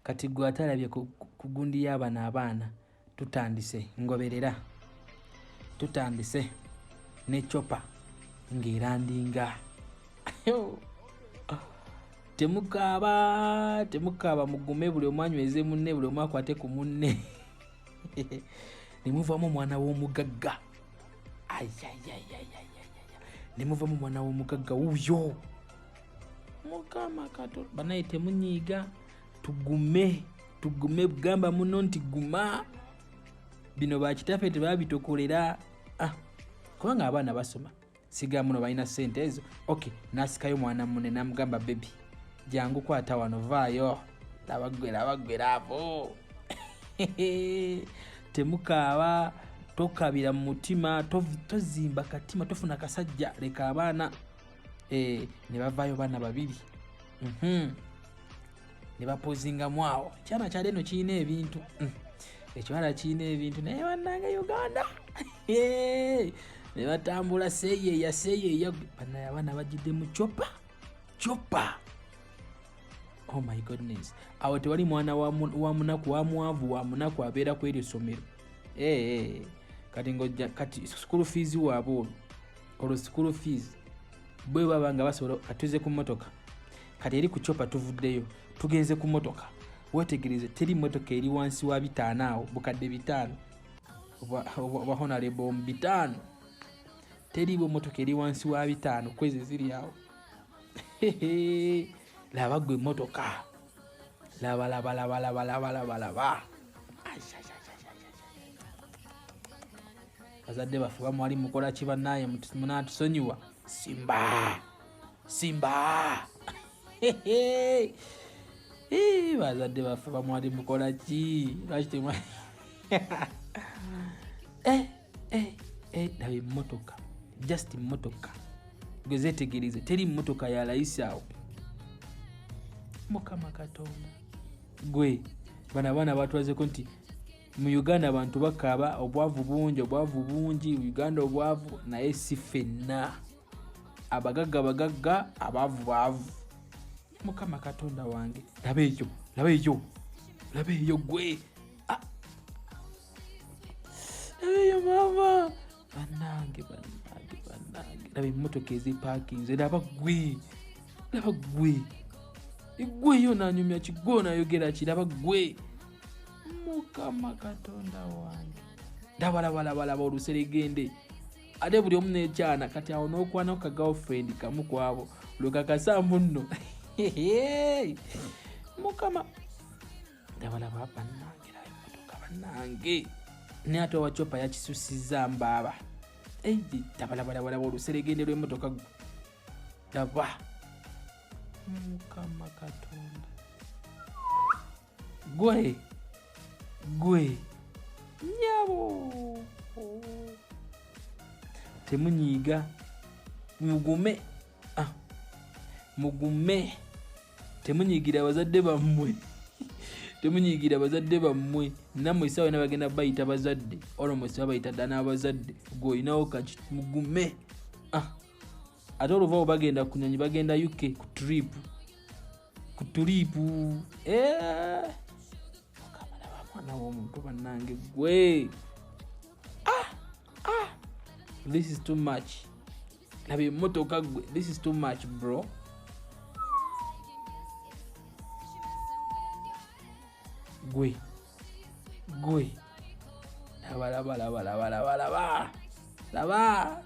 kati gwe atalabye ku gundi y'abana abaana tutandise ngoberera tutandise ne chopa ng'erandinga temukaaba mugume buli omu anyweze munne buli omu akwate ku munne nemuvamu omwana w'omugagga nemuvamu omwana w'omugagga wuyo mukama kato banaye temunyiiga tugume gamba muno nti guma bino bakitaffe tebabitokolera kubanga abaana basoma siga muno balina ssente ezo okay nasikayo mwana munne namugamba baby jangu kwata wano vaayo labagwera abo temukaaba tokabira mu mutima tozimba katima tofuna kasajja leka abaana ne bavaayo baana babiri ne bapozingamu awo kyana kyali eno kirina ebintu ekiwala kirina ebintu naye bannange Uganda ne batambula seeyeeya banaye abaana bajjidde mu chopa oh my goodness awo tewali mwana wa munaku wa mwavu wa munaku abeera ku eryo ssomero kati school fees waabo olwo school fees bwe baba nga basobola atuze ku motoka kati eri ku chopa tuvuddeyo tugenze ku motoka wetegereze teri motoka eri wansi wa 5 awo bukadde 5 oba honorable 5 teri bo motoka eri wansi wa 5 kwezi ziri awo laba gwe motoka laba bazadde baffe bamwali mukola ki bannaye munatusonyiwa simba bazadde baffe bamwali mukola ki lwaki laba emmotoka just emmotoka gezetegereze teri mmotoka ya layisi awo mukama katonda gwe bana baana batwazeko nti mu Uganda abantu bakaaba obwavu bungi Uganda obwavu naye si ffenna abagagga abaavu mukama katonda wange laba eyo gwe laba eyo mama bannange laba emmotoka ezipakinze laba gwe yo nanyumya kigona yogera kiraba gwe mukama katonda wange laba oluseregende ate buli omu nekyana kati awo n'okwana ku girlfriend kamu kwabo lwekakasa munno mukama laba bannange laba emmotoka bannange naye ate owa chopa yakisusiza mbaaba laba oluseregende lw'emmotoka laba mukama katonda gwe nyabo temunyiiga mugume temunyiigira abazadde bammwe nammwe essaawa ena bagenda bayita bazadde olomwesi babayita ddala n'abazadde gwe olinawo kaki mugume ate oluvaawo bagenda kunyonyi bagenda UK ku trip mukamala bamwana w'omuntu bannange gwe this is too much laba emmotoka gwe this is too much bro gwe laba